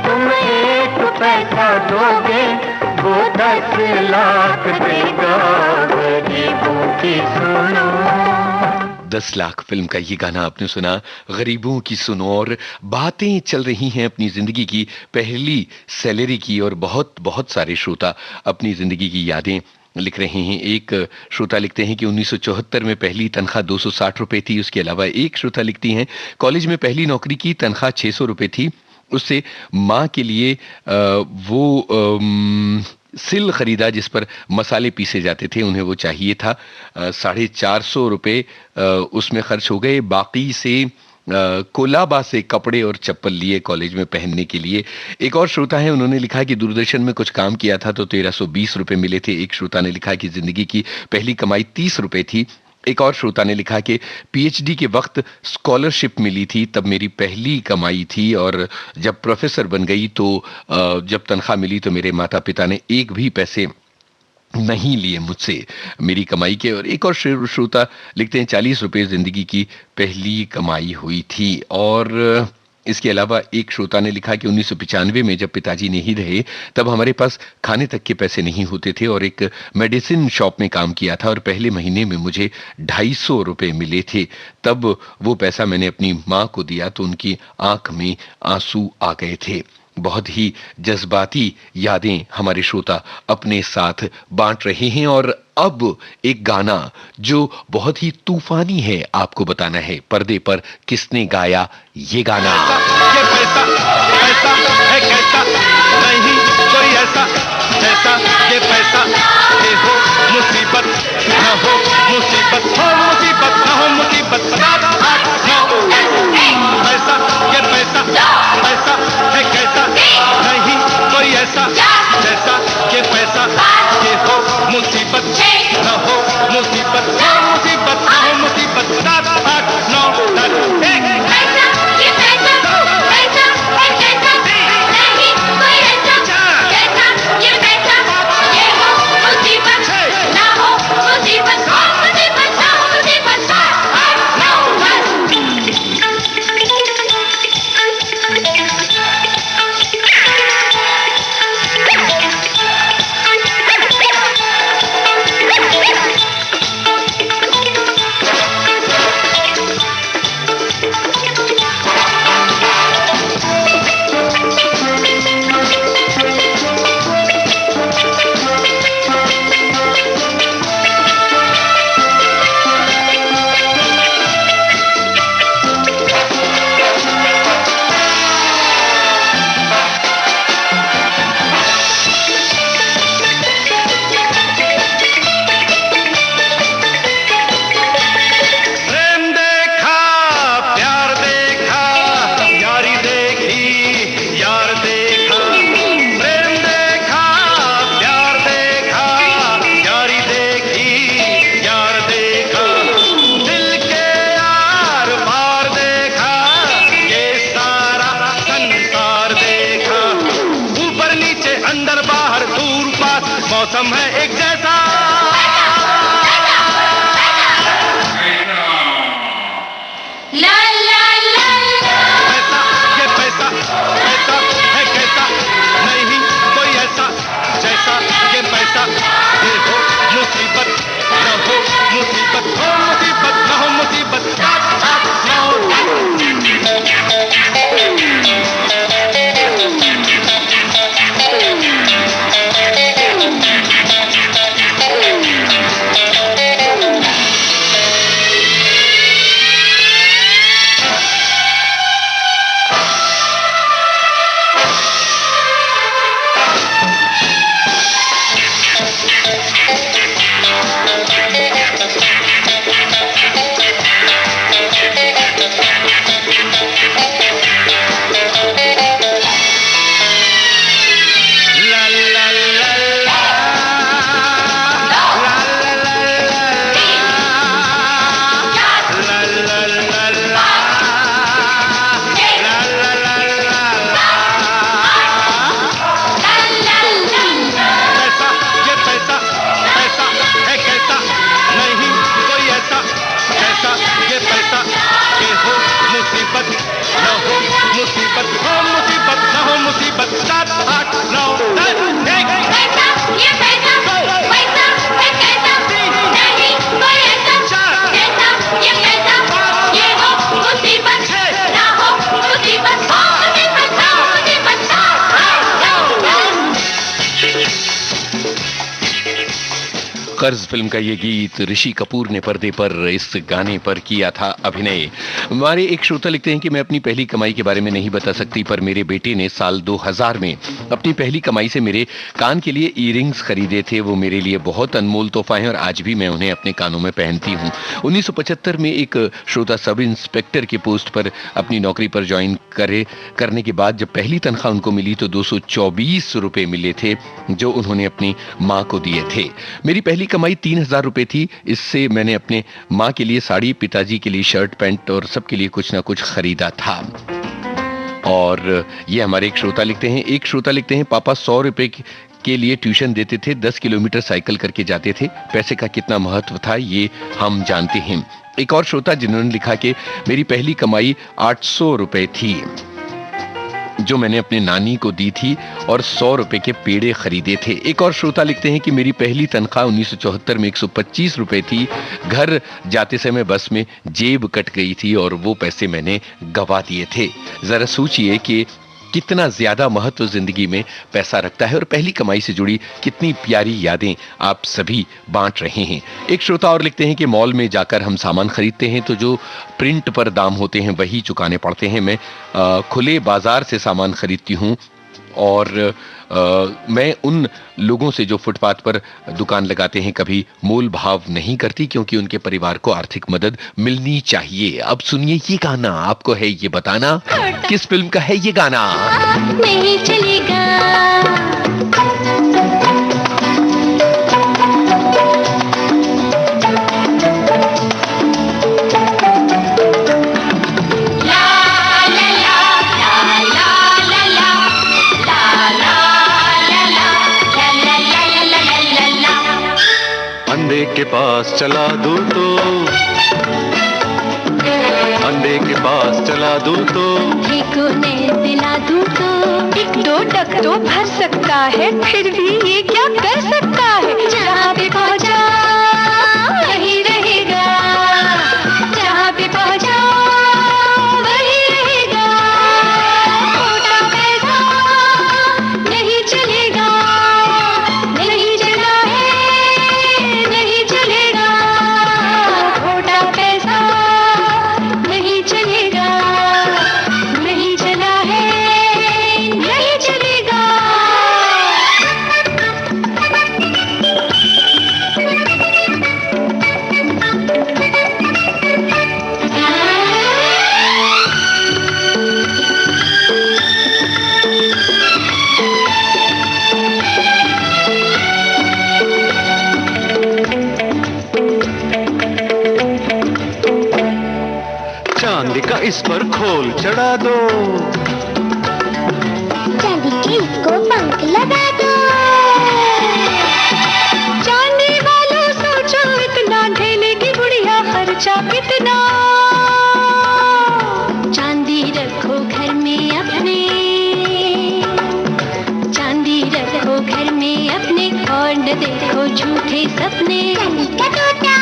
तुम एक पैसा दोगे वो 10 लाख देगा, गरीबों की सुनो। 10 लाख फिल्म का ये गाना आपने सुना, गरीबों की सुनो। और बातें चल रही हैं अपनी जिंदगी की पहली सैलरी की, और बहुत बहुत सारे श्रोता अपनी जिंदगी की यादें लिख रहे हैं। एक श्रोता लिखते हैं कि 1974 में पहली तनख्वाह 260 रुपए थी। उसके अलावा एक श्रोता लिखती हैं, कॉलेज में पहली नौकरी की तनख्वाह 600 रुपए थी। उससे माँ के लिए वो सिल खरीदा जिस पर मसाले पीसे जाते थे, उन्हें वो चाहिए था। 450 रुपये उसमें खर्च हो गए। बाकी से कोलाबा से कपड़े और चप्पल लिए कॉलेज में पहनने के लिए। एक और श्रोता है, उन्होंने लिखा कि दूरदर्शन में कुछ काम किया था तो 1320 रुपये मिले थे। एक श्रोता ने लिखा कि जिंदगी की पहली कमाई 30 रुपये थी। एक और श्रोता ने लिखा कि पीएचडी के वक्त स्कॉलरशिप मिली थी, तब मेरी पहली कमाई थी, और जब प्रोफेसर बन गई तो जब तनख्वाह मिली तो मेरे माता पिता ने एक भी पैसे नहीं लिए मुझसे मेरी कमाई के। और एक और श्रोता लिखते हैं 40 रुपये जिंदगी की पहली कमाई हुई थी। और इसके अलावा एक श्रोता ने लिखा कि 1995 में जब पिताजी नहीं रहे तब हमारे पास खाने तक के पैसे नहीं होते थे, और एक मेडिसिन शॉप में काम किया था और पहले महीने में मुझे 250 रुपये मिले थे। तब वो पैसा मैंने अपनी माँ को दिया तो उनकी आंख में आंसू आ गए थे। बहुत ही जज्बाती यादें हमारे श्रोता अपने साथ बांट रहे हैं। और अब एक गाना जो बहुत ही तूफानी है आपको बताना है पर्दे पर किसने गाया ये गाना। ये पैसा पैसा है कैसा, नहीं कोई ऐसा जैसा ये पैसा। ये हो मुसीबत न हो मुसीबत, हो मुसीबत न हो मुसीबत। 7 8 9 पैसा ये पैसा, पैसा है कैसा, नहीं कोई ऐसा जैसा ये पैसा। ये हो मुसीबत न हो मुसीबत, हो मुसीबत न हो मुसीबत। 7 8 9 10 1 पैसा ये पैसा, पैसा है कैसा, नहीं कोई ऐसा जैसा ये पैसा। ये हो मुसीबत ना हो मुसीबत हो मुसीबत न हो मुसीबत स्टार्ट नाउ कर्ज फिल्म का ये गीत ऋषि कपूर ने पर्दे पर इस गाने पर किया था अभिनय। हमारे एक श्रोता लिखते हैं कि मैं अपनी पहली कमाई के बारे में नहीं बता सकती, पर मेरे बेटे ने साल 2000 में अपनी पहली कमाई से मेरे कान के लिए ईयरिंग्स खरीदे थे। वो मेरे लिए बहुत अनमोल तोहफा है और आज भी मैं उन्हें अपने कानों में पहनती हूँ। 1975 में एक श्रोता सब इंस्पेक्टर की पोस्ट पर अपनी नौकरी पर ज्वाइन करने के बाद जब पहली तनख्वाह उनको मिली तो 224 रुपए मिले थे जो उन्होंने अपनी माँ को दिए थे। मेरी पहली कमाई 3000 रुपए थी। इससे मैंने अपने माँ के लिए साड़ी, पिताजी के लिए शर्ट पैंट और सबके लिए कुछ ना कुछ खरीदा था। और ये हमारे एक श्रोता लिखते हैं पापा 100 रुपए के लिए ट्यूशन देते थे, 10 किलोमीटर साइकिल करके जाते थे। पैसे का कितना महत्व था ये हम जानते हैं। एक और श्रोता जिन्होंने लिखा कि मेरी पहली कमाई 800 रुपए थी जो मैंने अपने नानी को दी थी और 100 रुपए के पेड़े खरीदे थे। एक और श्रोता लिखते हैं कि मेरी पहली तनख्वाह 1974 में 125 रुपए थी। घर जाते समय बस में जेब कट गई थी और वो पैसे मैंने गवा दिए थे। जरा सोचिए कि कितना ज्यादा महत्व जिंदगी में पैसा रखता है और पहली कमाई से जुड़ी कितनी प्यारी यादें आप सभी बांट रहे हैं। एक श्रोता और लिखते हैं कि मॉल में जाकर हम सामान खरीदते हैं तो जो प्रिंट पर दाम होते हैं वही चुकाने पड़ते हैं। मैं खुले बाजार से सामान खरीदती हूँ और मैं उन लोगों से जो फुटपाथ पर दुकान लगाते हैं कभी मोल भाव नहीं करती क्योंकि उनके परिवार को आर्थिक मदद मिलनी चाहिए। अब सुनिए ये गाना, आपको है ये बताना किस फिल्म का है ये गाना। नहीं चलेगा अंधे के पास चला दूं तो, अंधे के पास चला दूं तो, एक उन्हें दिला दूं तो, एक दो टक तो भर सकता है फिर भी ये क्या कर सकता है। जहाँ पे पहुँचा वही रहेगा, जहाँ पे पहुँचा वही रहेगा। खोटा पैसा नहीं चलेगा, नहीं चला है नहीं चलेगा। खोटा पैसा नहीं चलेगा, नहीं चला है नहीं चलेगा। चांदी का इस पर खोल चढ़ा दो, चांदी के इसको पंख लगा दो। चांदी वालों सोचो इतना ढेलेगी गुड़िया खर्चा कितना। चांदी रखो घर में अपने, चांदी रखो घर में अपने और न देखो झूठे सपने। चांदी का टोटा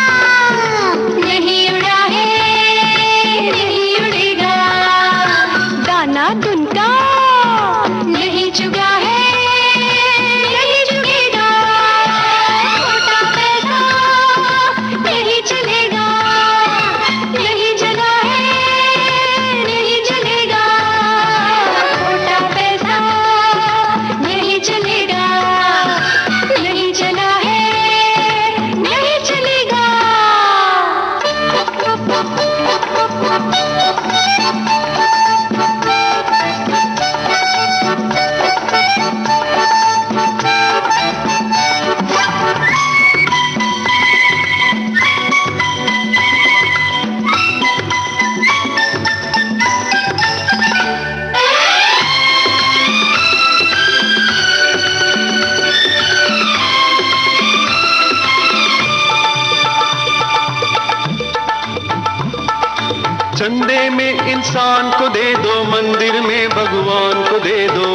चंदे में इंसान को दे दो, मंदिर में भगवान को दे दो।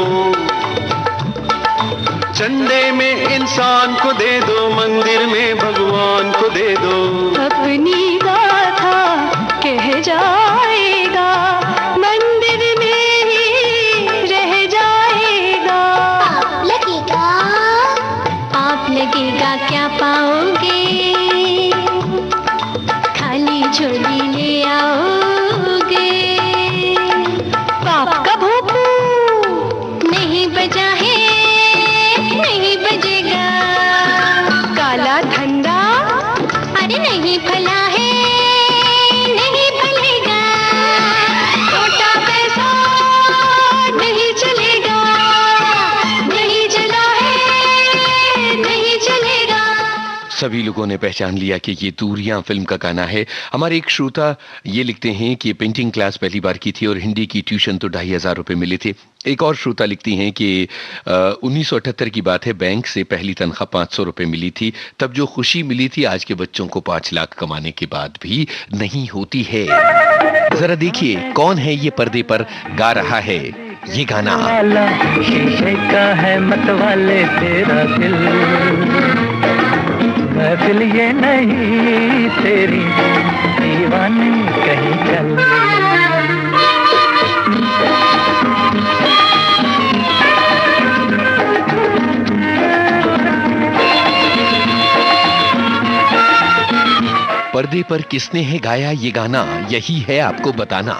चंदे में इंसान को दे दो, मंदिर में भगवान को दे दो। अपनी गाथा कह जाएगा, मंदिर में ही रह जाएगा। आप लगेगा क्या पाओगे, खाली झोली ले आओगे। पाप का भूपू नहीं बजा है, नहीं बजेगा। काला धंधा अरे नहीं फला है, नहीं फलेगा। छोटा पैसा नहीं चलेगा, नहीं चला है, नहीं चलेगा। सभी लोगों ने पहचान लिया कि ये दूरियां फिल्म का गाना है। हमारे एक श्रोता ये लिखते हैं कि पेंटिंग क्लास पहली बार की थी और हिंदी की ट्यूशन तो 2500 रुपए मिले थे। एक और श्रोता लिखती हैं कि 1978 की बात है, बैंक से पहली तनख्वाह 500 रुपए मिली थी। तब जो खुशी मिली थी आज के बच्चों को 5 लाख कमाने के बाद भी नहीं होती है। जरा देखिए कौन है ये पर्दे पर गा रहा है ये गाना। शीशे का है मतवाले तेरा दिल, महफिल ये नहीं तेरी दीवानी कहीं चल। पर्दे पर किसने है गाया ये गाना, यही है आपको बताना।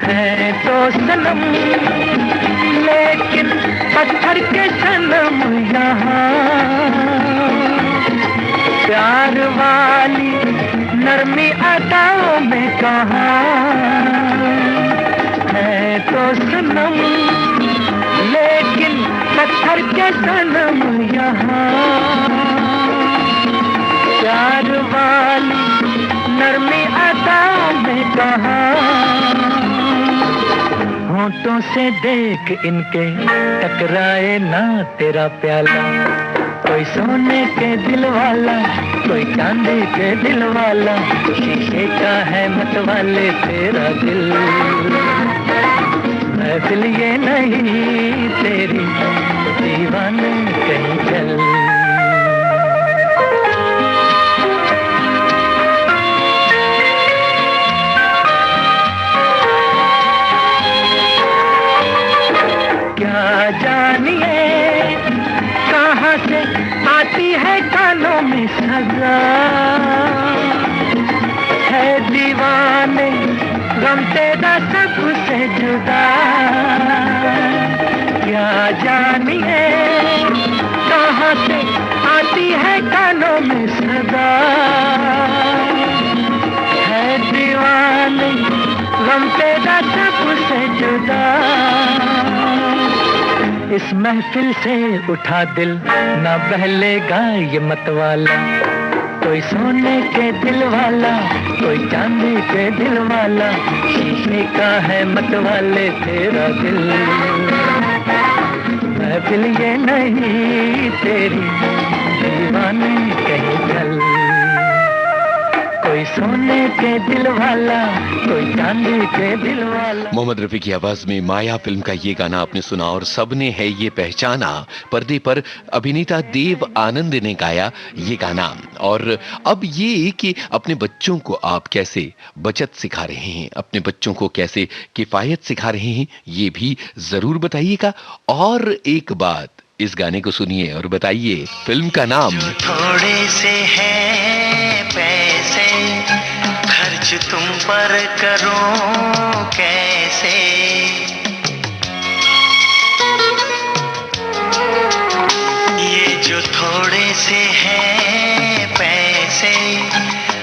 है तो सनम लेकिन पत्थर के सनम यहाँ, प्यार वाली नरमी अदाओं में कहाँ। है तो सनम लेकिन पत्थर के सनम यहाँ, प्यार वाली नरमी अदाओं में कहाँ। होठों से देख इनके टकराए ना तेरा प्याला, कोई सोने के दिल वाला, कोई चांदी के दिल वाला। शीशे का है मतवाले तेरा दिल, महफिल ये नहीं तेरी दीवाने कहीं चल। क्या जानिए कहाँ से आती है कानों में सजा, है दीवाने गम तेरा सबसे जुदा। क्या जानिए कहाँ से आती है कानों में सदा, है दीवाने गम तेरा सबसे जुदा। इस महफिल से उठा दिल ना बहलेगा ये मतवाला, कोई सोने के दिल वाला, कोई चांदी के दिल वाला। शीशे का है मतवाले तेरा दिल, महफिल ये नहीं तेरी दीवाने कहीं चल। कोई सोने के दिल वाला, कोई चांदी के दिल वाला। मोहम्मद रफी की आवाज में माया फिल्म का ये गाना आपने सुना और सबने है ये पहचाना। पर्दे पर अभिनेता देव आनंद ने गाया ये गाना। और अब ये कि अपने बच्चों को आप कैसे बचत सिखा रहे हैं, अपने बच्चों को कैसे किफायत सिखा रहे हैं, ये भी जरूर बताइएगा। और एक बात, इस गाने को सुनिए और बताइए फिल्म का नाम। थोड़े से है पैसे खर्च तुम पर करूं कैसे, ये जो थोड़े से है पैसे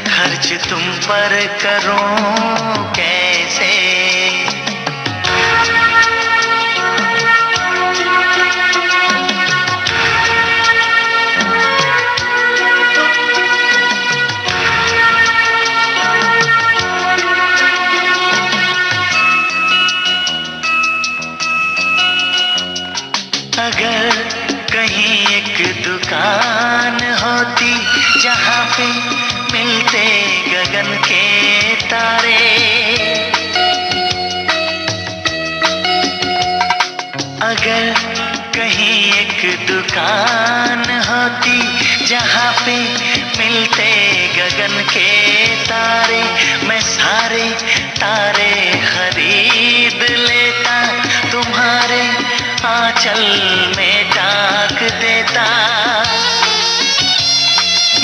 खर्च तुम पर करूं कैसे। अगर कहीं एक दुकान होती जहाँ मिलते गगन के तारे। अगर कहीं एक दुकान होती जहाँ पे मिलते गगन के तारे, मैं सारे तारे खरीद लेता, तुम्हारे आंचल में टाक देता।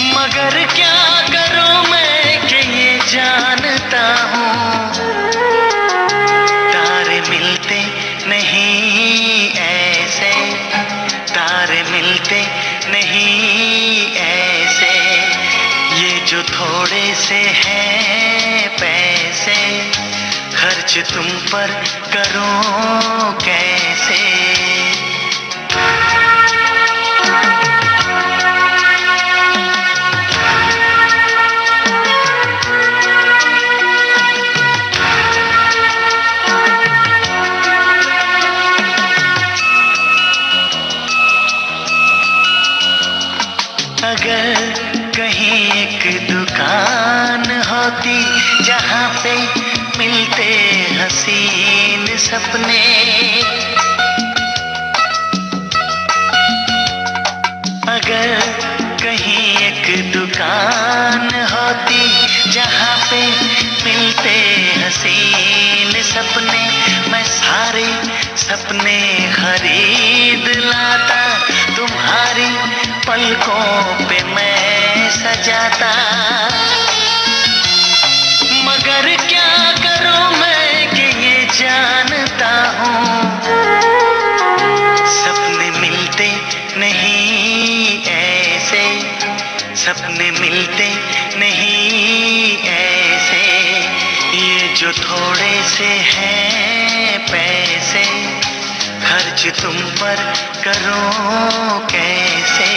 मगर क्या करूं मैं कि ये जानता हूँ, तारे मिलते नहीं ऐसे, तारे मिलते नहीं ऐसे। ये जो थोड़े से हैं पैसे, खर्च तुम पर करूं कैसे। अगर कहीं एक दुकान होती जहाँ पे मिलते हसीन सपने, अगर कहीं एक दुकान होती जहाँ पे मिलते हसीन सपने, मैं सारे सपने खरीद लाता, तुम्हारी पलकों पे मैं सजाता। मगर क्या करूं मैं कि ये जानता हूँ, सपने मिलते नहीं ऐसे, सपने मिलते नहीं ऐसे। ये जो थोड़े से हैं पैसे, खर्च तुम पर करूं कैसे।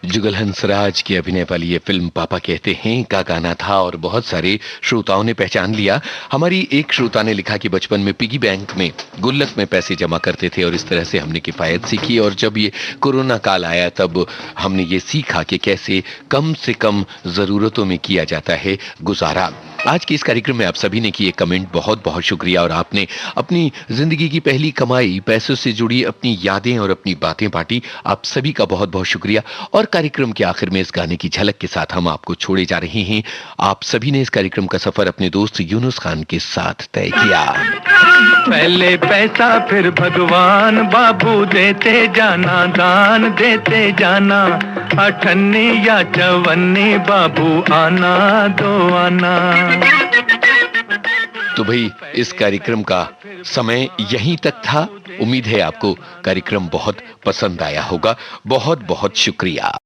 जुगल हंसराज की अभिनय वाली ये फिल्म पापा कहते हैं का गाना था और बहुत सारे श्रोताओं ने पहचान लिया। हमारी एक श्रोता ने लिखा कि बचपन में पिगी बैंक में गुल्लक में पैसे जमा करते थे और इस तरह से हमने किफायत सीखी, और जब ये कोरोना काल आया तब हमने ये सीखा कि कैसे कम से कम जरूरतों में किया जाता है गुजारा। आज के इस कार्यक्रम में आप सभी ने किए कमेंट, बहुत बहुत शुक्रिया। और आपने अपनी जिंदगी की पहली कमाई, पैसों से जुड़ी अपनी यादें और अपनी बातें बांटी, आप सभी का बहुत बहुत शुक्रिया। और कार्यक्रम के आखिर में इस गाने की झलक के साथ हम आपको छोड़े जा रहे हैं। आप सभी ने इस कार्यक्रम का सफर अपने दोस्त यूनुस खान के साथ तय किया। पहले पैसा फिर भगवान, बाबू देते जाना, दान देते जाना, अठन्नी या चवन्नी बाबू आना दो आना। तो भाई इस कार्यक्रम का समय यहीं तक था। उम्मीद है आपको कार्यक्रम बहुत पसंद आया होगा। बहुत बहुत शुक्रिया।